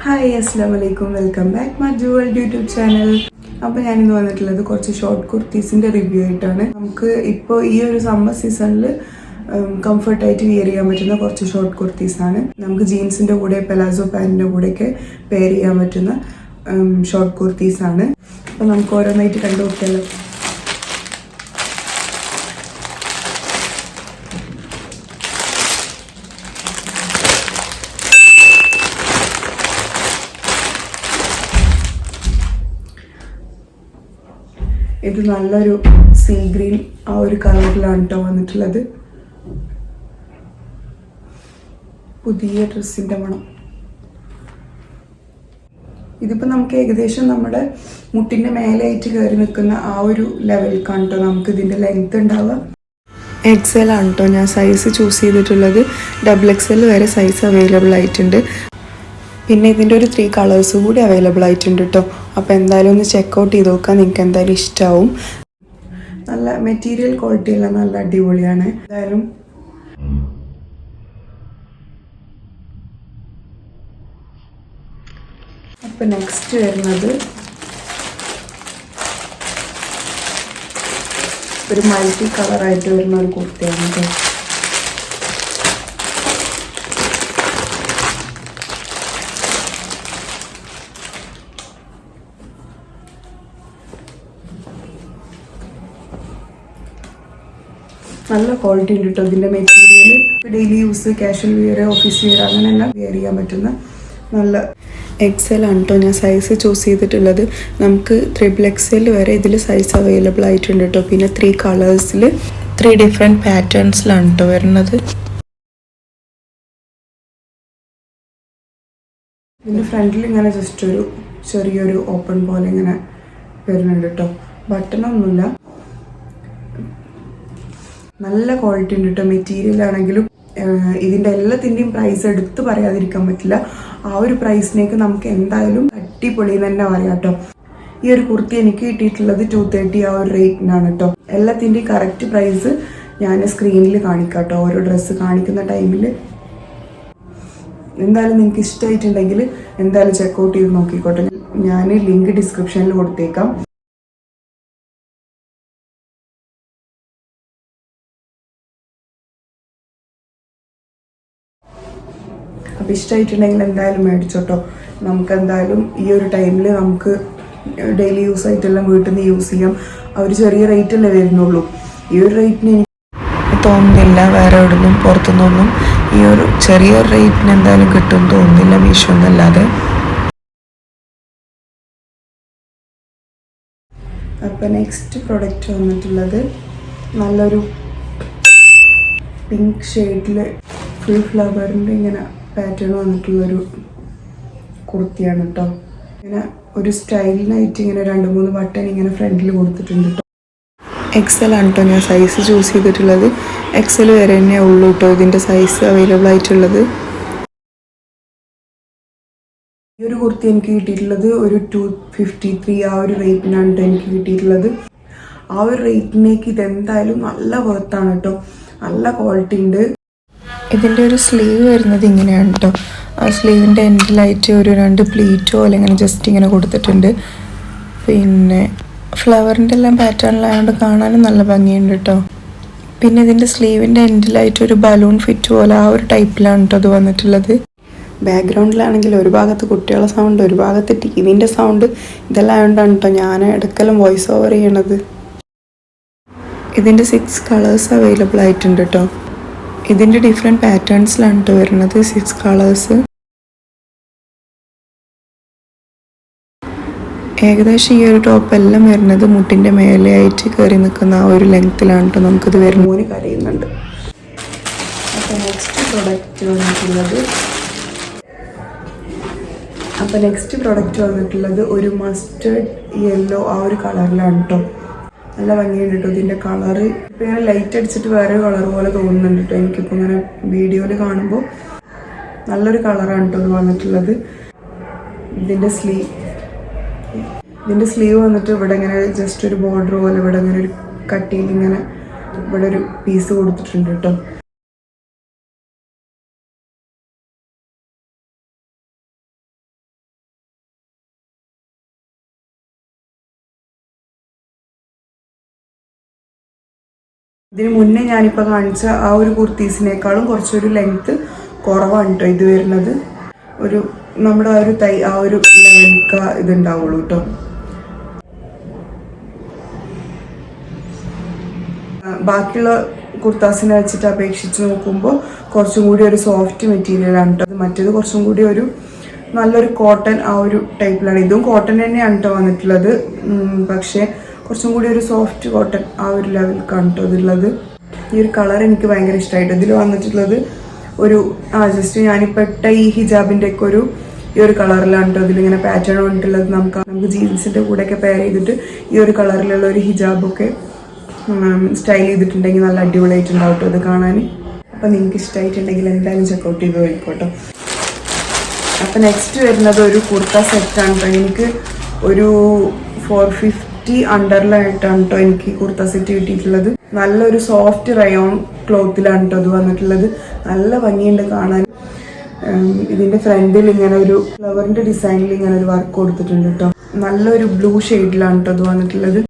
Hi അസ്സലാമു അലൈക്കും, welcome back my world YouTube channel. അപ്പോൾ ഞാനിന്ന് വന്നിട്ടുള്ളത് കുറച്ച് ഷോർട്ട് കുർത്തീസിൻ്റെ റിവ്യൂ ആയിട്ടാണ്. നമുക്ക് ഇപ്പോൾ ഈ ഒരു സമ്മർ സീസണിൽ കംഫർട്ടായിട്ട് വിയർ ചെയ്യാൻ പറ്റുന്ന കുറച്ച് ഷോർട്ട് കുർത്തീസാണ്. നമുക്ക് ജീൻസിൻ്റെ കൂടെ പെലാസോ പാൻറ്റിൻ്റെ കൂടെയൊക്കെ പെയർ ചെയ്യാൻ പറ്റുന്ന ഷോർട്ട് കുർത്തീസാണ്. അപ്പോൾ നമുക്ക് ഓരോന്നായിട്ട് കണ്ടു നോക്കിയാലോ. ഇത് നല്ലൊരു സീ ഗ്രീൻ ആ ഒരു കളറിലാണ് കേട്ടോ വന്നിട്ടുള്ളത്. പുതിയ ഡ്രസ്സിൻ്റെ മണം. ഇതിപ്പോൾ നമുക്ക് ഏകദേശം നമ്മുടെ മുട്ടിൻ്റെ മേലെയായിട്ട് കയറി നിൽക്കുന്ന ആ ഒരു ലെവലിലേക്കാണ് കേട്ടോ നമുക്ക് ഇതിൻ്റെ ലെങ്ത് ഉണ്ടാവുക. XL ആണ് കേട്ടോ ഞാൻ സൈസ് ചൂസ് ചെയ്തിട്ടുള്ളത്. XXL വരെ സൈസ് അവൈലബിൾ ആയിട്ടുണ്ട്. പിന്നെ ഇതിൻ്റെ ഒരു 3 കളേഴ്സ് കൂടി അവൈലബിൾ ആയിട്ടുണ്ട് കേട്ടോ. അപ്പോൾ എന്തായാലും ഒന്ന് ചെക്കൗട്ട് ചെയ്ത് നോക്കാം, നിങ്ങൾക്ക് എന്തായാലും ഇഷ്ടമാവും. നല്ല മെറ്റീരിയൽ ക്വാളിറ്റി എല്ലാം നല്ല അടിപൊളിയാണ്. എന്തായാലും അപ്പോൾ നെക്സ്റ്റ് വരുന്നത് ഒരു മൾട്ടി കളറായിട്ട് വരുന്ന ഒരു കുർത്തയാണ് കേട്ടോ. നല്ല ക്വാളിറ്റി ഉണ്ട് കേട്ടോ ഇതിൻ്റെ material. Daily use, casual wear, office wear അങ്ങനെയെല്ലാം വെയർ ചെയ്യാൻ പറ്റുന്ന നല്ല XL ആണ് കേട്ടോ ഞാൻ സൈസ് ചൂസ് ചെയ്തിട്ടുള്ളത്. നമുക്ക് XXL വരെ ഇതിൽ സൈസ് അവൈലബിൾ ആയിട്ടുണ്ട് കേട്ടോ. പിന്നെ 3 കളേഴ്സിൽ 3 ഡിഫറെൻറ്റ് പാറ്റേൺസിലാണ് കേട്ടോ വരുന്നത്. ഇതിൻ്റെ ഫ്രണ്ടിൽ ഇങ്ങനെ ജസ്റ്റ് ഒരു ചെറിയൊരു ഓപ്പൺ പോലെ ഇങ്ങനെ വരുന്നുണ്ട് കേട്ടോ. ബട്ടണൊന്നുമില്ല. നല്ല ക്വാളിറ്റി ഉണ്ട് കേട്ടോ. മെറ്റീരിയൽ ആണെങ്കിലും ഇതിൻ്റെ എല്ലാത്തിൻ്റെയും പ്രൈസ് എടുത്ത് പറയാതിരിക്കാൻ പറ്റില്ല. ആ ഒരു പ്രൈസിനേക്ക് നമുക്ക് എന്തായാലും അടിപൊളി തന്നെ പറയാം കേട്ടോ. ഈ ഒരു കുർത്തി എനിക്ക് കിട്ടിയിട്ടുള്ളത് 230 ആ ഒരു റേറ്റിനാണ് കേട്ടോ. എല്ലാത്തിൻ്റെയും കറക്റ്റ് പ്രൈസ് ഞാൻ സ്ക്രീനിൽ കാണിക്കാം കേട്ടോ. ഓരോ ഡ്രസ്സ് കാണിക്കുന്ന ടൈമിൽ എന്തായാലും നിങ്ങൾക്ക് ഇഷ്ടമായിട്ടുണ്ടെങ്കിൽ എന്തായാലും ചെക്കൗട്ട് ചെയ്ത് നോക്കിക്കോട്ടെ. ഞാൻ ലിങ്ക് ഡിസ്ക്രിപ്ഷനിൽ കൊടുത്തേക്കാം. അപ്പോൾ ഇഷ്ടമായിട്ടുണ്ടെങ്കിൽ എന്തായാലും മേടിച്ചോട്ടോ. നമുക്ക് എന്തായാലും ഈ ഒരു ടൈമിൽ നമുക്ക് ഡെയിലി യൂസ് ആയിട്ടെല്ലാം വീട്ടിൽ നിന്ന് യൂസ് ചെയ്യാം. ആ ഒരു ചെറിയ റേറ്റല്ലേ വരുന്നുള്ളൂ. ഈ ഒരു റേറ്റിന് എനിക്ക് തോന്നുന്നില്ല വേറെ എവിടെയൊന്നും പുറത്തുനിന്നൊന്നും ഈ ഒരു ചെറിയ റേറ്റിന് എന്തായാലും കിട്ടുമെന്ന് തോന്നുന്നില്ല, മീഷോ എന്നല്ലാതെ. അപ്പോൾ നെക്സ്റ്റ് പ്രൊഡക്റ്റ് വന്നിട്ടുള്ളത് നല്ലൊരു പിങ്ക് ഷെയ്ഡിൽ ഫുൾ ഫ്ലവറിൻ്റെ ഇങ്ങനെ പാറ്റേൺ വന്നിട്ടുള്ളൊരു കുർത്തിയാണ് കേട്ടോ. ഇങ്ങനെ ഒരു സ്റ്റൈലിനായിട്ട് ഇങ്ങനെ 2-3 ബട്ടൺ ഇങ്ങനെ ഫ്രണ്ടിൽ കൊടുത്തിട്ടുണ്ട് കേട്ടോ. XL ആണ് കേട്ടോ ഞാൻ സൈസ് ചൂസ് ചെയ്തിട്ടുള്ളത്. XL വരെ തന്നെ ഉള്ളൂ കേട്ടോ ഇതിൻ്റെ സൈസ് അവൈലബിൾ ആയിട്ടുള്ളത്. ഈ ഒരു കുർത്തി എനിക്ക് കിട്ടിയിട്ടുള്ളത് ഒരു 253 ആ ഒരു റേറ്റിനാണ് കേട്ടോ എനിക്ക് കിട്ടിയിട്ടുള്ളത്. ആ ഒരു റേറ്റിനേക്ക് ഇതെന്തായാലും നല്ല വർത്താണ് കേട്ടോ. നല്ല ക്വാളിറ്റി ഉണ്ട്. ഇതിൻ്റെ ഒരു സ്ലീവ് വരുന്നത് ഇങ്ങനെയാണ് കേട്ടോ. ആ സ്ലീവിൻ്റെ എൻഡിലായിട്ട് ഒരു 2 പ്ലീറ്റോ അല്ലെങ്കിൽ ജസ്റ്റ് ഇങ്ങനെ കൊടുത്തിട്ടുണ്ട്. പിന്നെ ഫ്ലവറിൻ്റെ എല്ലാം പാറ്റേണിലായതുകൊണ്ട് കാണാനും നല്ല ഭംഗിയുണ്ട് കേട്ടോ. പിന്നെ ഇതിൻ്റെ സ്ലീവിൻ്റെ എൻഡിലായിട്ട് ഒരു ബലൂൺ ഫിറ്റ് പോലെ ആ ഒരു ടൈപ്പിലാണ് കേട്ടോ അത് വന്നിട്ടുള്ളത്. ബാക്ക്ഗ്രൗണ്ടിലാണെങ്കിൽ ഒരു ഭാഗത്ത് കുട്ടികളുടെ സൗണ്ട്, ഒരു ഭാഗത്ത് TVൻ്റെ സൗണ്ട്, ഇതെല്ലാം ആയതുകൊണ്ടാണ് കേട്ടോ ഞാൻ ഇടയ്ക്കെല്ലാം വോയിസ് ഓവർ ചെയ്യണത്. ഇതിൻ്റെ 6 കളേഴ്സ് അവൈലബിൾ ആയിട്ടുണ്ട് കേട്ടോ. ഇതിൻ്റെ ഡിഫറെൻറ്റ് പാറ്റേൺസിലാണ് കേട്ടോ വരുന്നത് 6 കളേഴ്സ്. ഏകദേശം ഈ ഒരു ടോപ്പ് എല്ലാം വരുന്നത് മുട്ടിൻ്റെ മേലെയായിട്ട് കയറി നിൽക്കുന്ന ആ ഒരു ലെങ്ത്തിലാണ് കേട്ടോ നമുക്കിത് വരുന്നത്. മോന് കരയുന്നുണ്ട്. അപ്പോൾ നെക്സ്റ്റ് പ്രൊഡക്റ്റ് വന്നിട്ടുള്ളത് ഒരു മസ്റ്റേർഡ് യെല്ലോ ആ ഒരു കളറിലാണ് കേട്ടോ. നല്ല ഭംഗിയുണ്ട് കേട്ടോ ഇതിൻ്റെ കളറ്. ഇപ്പം ഇങ്ങനെ ലൈറ്റ് അടിച്ചിട്ട് വേറെ കളർ പോലെ തോന്നുന്നുണ്ട് കേട്ടോ എനിക്കിപ്പോൾ ഇങ്ങനെ വീഡിയോയിൽ കാണുമ്പോൾ. നല്ലൊരു കളറാണ് കേട്ടോ ഇത് വന്നിട്ടുള്ളത്. ഇതിൻ്റെ സ്ലീവ് വന്നിട്ട് ഇവിടെ ഇങ്ങനെ ജസ്റ്റ് ഒരു ബോർഡർ പോലെ ഇവിടെ ഇങ്ങനെ ഒരു കട്ടിയിൽ ഇങ്ങനെ ഇവിടെ ഒരു പീസ് കൊടുത്തിട്ടുണ്ട് കേട്ടോ. ഇതിന് മുന്നേ ഞാനിപ്പോൾ കാണിച്ച ആ ഒരു കുർത്തീസിനേക്കാളും കുറച്ചൊരു ലെങ്ത്ത് കുറവാണ് കേട്ടോ ഇത് വരുന്നത്. ഒരു നമ്മുടെ ആ ഒരു ലെങ്ക ഇതുണ്ടാവുള്ളൂ കേട്ടോ. ബാക്കിയുള്ള കുർത്താസിനെ വെച്ചിട്ട് അപേക്ഷിച്ച് നോക്കുമ്പോൾ കുറച്ചും കൂടി ഒരു സോഫ്റ്റ് മെറ്റീരിയലാണ് കേട്ടോ. മറ്റേത് കുറച്ചും കൂടി ഒരു നല്ലൊരു കോട്ടൺ ആ ഒരു ടൈപ്പിലാണ്. ഇതും കോട്ടൺ തന്നെയാണ് കേട്ടോ വന്നിട്ടുള്ളത്, പക്ഷേ കുറച്ചും കൂടി ഒരു സോഫ്റ്റ് കോട്ടൺ ആ ഒരു ലെവലിലാണ് കേട്ടോ ഇതുള്ളത്. ഈ ഒരു കളർ എനിക്ക് ഭയങ്കര ഇഷ്ടമായിട്ട്. ഇതിൽ വന്നിട്ടുള്ളത് ഒരു ജസ്റ്റ് ഞാനിപ്പോൾ ഇട്ട ഈ ഹിജാബിൻ്റെ ഒക്കെ ഈ ഒരു കളറിലാണ് കേട്ടോ ഇതിലിങ്ങനെ പാറ്റേൺ വന്നിട്ടുള്ളത്. നമുക്ക് ജീൻസിൻ്റെ കൂടെയൊക്കെ പെയർ ചെയ്തിട്ട് ഈ ഒരു കളറിലുള്ള ഒരു ഹിജാബൊക്കെ സ്റ്റൈൽ ചെയ്തിട്ടുണ്ടെങ്കിൽ നല്ല അടിപൊളിയായിട്ടുണ്ടാവും കേട്ടോ ഇത് കാണാൻ. അപ്പോൾ നിങ്ങൾക്ക് ഇഷ്ടമായിട്ടുണ്ടെങ്കിൽ എന്തായാലും ചെക്കൗട്ട് ചെയ്ത് നോക്കോട്ടോ. അപ്പോൾ നെക്സ്റ്റ് വരുന്നത് ഒരു കുർത്ത സെറ്റാണ് കേട്ടോ. എനിക്ക് ഒരു 450 അണ്ടറിലായിട്ടാണ് കേട്ടോ എനിക്ക് കുർത്ത സെറ്റ് കിട്ടിയിട്ടുള്ളത്. നല്ലൊരു സോഫ്റ്റ് റയോൺ ക്ലോത്തിലാണ് കേട്ടോ ഇത് വന്നിട്ടുള്ളത്. നല്ല ഭംഗിയുണ്ട് കാണാൻ. ഇതിൻ്റെ ഫ്രണ്ടിൽ ഇങ്ങനെ ഒരു ഫ്ലവറിൻ്റെ ഡിസൈനിൽ ഇങ്ങനെ ഒരു വർക്ക് കൊടുത്തിട്ടുണ്ട് കേട്ടോ. നല്ലൊരു ബ്ലൂ ഷെയ്ഡിലാണ് കേട്ടോ ഇത് വന്നിട്ടുള്ളത്.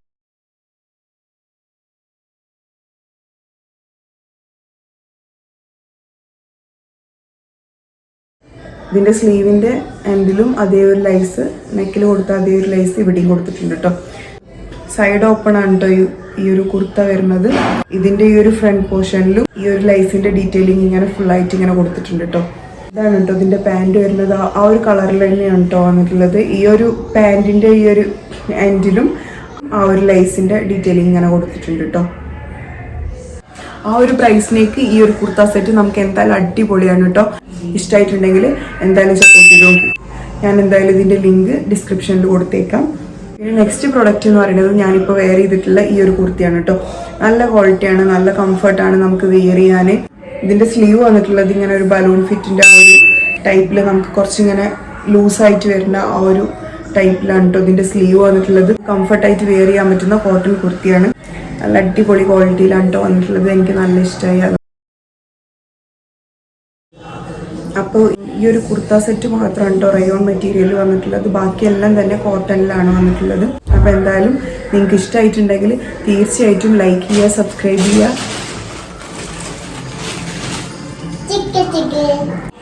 ഇതിൻ്റെ സ്ലീവിൻ്റെ എൻഡിലും അതേ ഒരു ലൈസ്, നെക്കിൽ കൊടുത്ത അതേ ഒരു ലൈസ് ഇവിടെയും കൊടുത്തിട്ടുണ്ട് കേട്ടോ. സൈഡ് ഓപ്പൺ ആണ് കേട്ടോ ഈ ഒരു കുർത്ത വരുന്നത്. ഇതിൻ്റെ ഈ ഒരു ഫ്രണ്ട് പോർഷനിലും ഈ ഒരു ലൈസിൻ്റെ ഡീറ്റെയിലിംഗ് ഇങ്ങനെ ഫുള്ളായിട്ട് ഇങ്ങനെ കൊടുത്തിട്ടുണ്ട് കേട്ടോ. ഇതാണ് കേട്ടോ ഇതിൻ്റെ പാൻറ് വരുന്നത്. ആ ഒരു കളറിൽ തന്നെയാണ് കേട്ടോ വന്നിട്ടുള്ളത്. ഈ ഒരു പാൻറ്റിൻ്റെ ഈ ഒരു എൻഡിലും ആ ഒരു ലൈസിൻ്റെ ഡീറ്റെയിലിംഗ് ഇങ്ങനെ കൊടുത്തിട്ടുണ്ട് കേട്ടോ. ആ ഒരു പ്രൈസിലേക്ക് ഈ ഒരു കുർത്ത സെറ്റ് നമുക്ക് എന്തായാലും അടിപൊളിയാണ് കേട്ടോ. ഇഷ്ടമായിട്ടുണ്ടെങ്കിൽ എന്തായാലും സപ്പോർട്ട് ചെയ്ത് നോക്കി. ഞാൻ എന്തായാലും ഇതിൻ്റെ ലിങ്ക് ഡിസ്ക്രിപ്ഷനിൽ കൊടുത്തേക്കാം. പിന്നെ നെക്സ്റ്റ് പ്രൊഡക്റ്റ് എന്ന് പറയുന്നത് ഞാനിപ്പോൾ വെയർ ചെയ്തിട്ടുള്ള ഈ ഒരു കുർത്തിയാണ് കേട്ടോ. നല്ല ക്വാളിറ്റിയാണ്, നല്ല കംഫർട്ടാണ് നമുക്ക് വെയർ ചെയ്യാൻ. ഇതിൻ്റെ സ്ലീവ് വന്നിട്ടുള്ളത് ഇങ്ങനെ ഒരു ബലൂൺ ഫിറ്റിൻ്റെ ആ ഒരു ടൈപ്പിൽ നമുക്ക് കുറച്ചിങ്ങനെ ലൂസായിട്ട് വരുന്ന ആ ഒരു ടൈപ്പിലാണ് കേട്ടോ ഇതിൻ്റെ സ്ലീവ് വന്നിട്ടുള്ളത്. കംഫർട്ടായിട്ട് വെയർ ചെയ്യാൻ പറ്റുന്ന കോട്ടൺ കുർത്തിയാണ്. നല്ല അടിപൊളി ക്വാളിറ്റിയിലാണ് കേട്ടോ വന്നിട്ടുള്ളത്. എനിക്ക് നല്ല ഇഷ്ടമായി. അപ്പോൾ ഈ ഒരു കുർത്ത സെറ്റ് മാത്രമാണ് കേട്ടോ റയോൺ മെറ്റീരിയൽ വന്നിട്ടുള്ളത്. ബാക്കിയെല്ലാം തന്നെ കോട്ടണിലാണ് വന്നിട്ടുള്ളത്. അപ്പോൾ എന്തായാലും നിങ്ങൾക്ക് ഇഷ്ടമായിട്ടുണ്ടെങ്കിൽ തീർച്ചയായിട്ടും ലൈക്ക് ചെയ്യുക, സബ്സ്ക്രൈബ് ചെയ്യുക.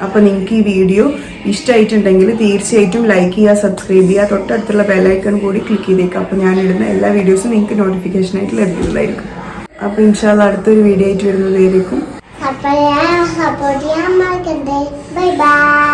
അപ്പോൾ നിങ്ങൾക്ക് ഈ വീഡിയോ ഇഷ്ടമായിട്ടുണ്ടെങ്കിൽ തീർച്ചയായിട്ടും ലൈക്ക് ചെയ്യുക, സബ്സ്ക്രൈബ് ചെയ്യുക. തൊട്ടടുത്തുള്ള ബെല്ലൈക്കൺ കൂടി ക്ലിക്ക് ചെയ്തേക്കാം. അപ്പോൾ ഞാനിടുന്ന എല്ലാ വീഡിയോസും നിങ്ങൾക്ക് നോട്ടിഫിക്കേഷനായിട്ട് ലഭ്യമായിരിക്കും. അപ്പോൾ ഇൻഷാല്ലാ അടുത്തൊരു വീഡിയോ ആയിട്ട് വരുന്നതായിരിക്കും. സപ്പോർട്ട് ചെയ്യാൻ മറക്കണ്ടേ. Bye bye.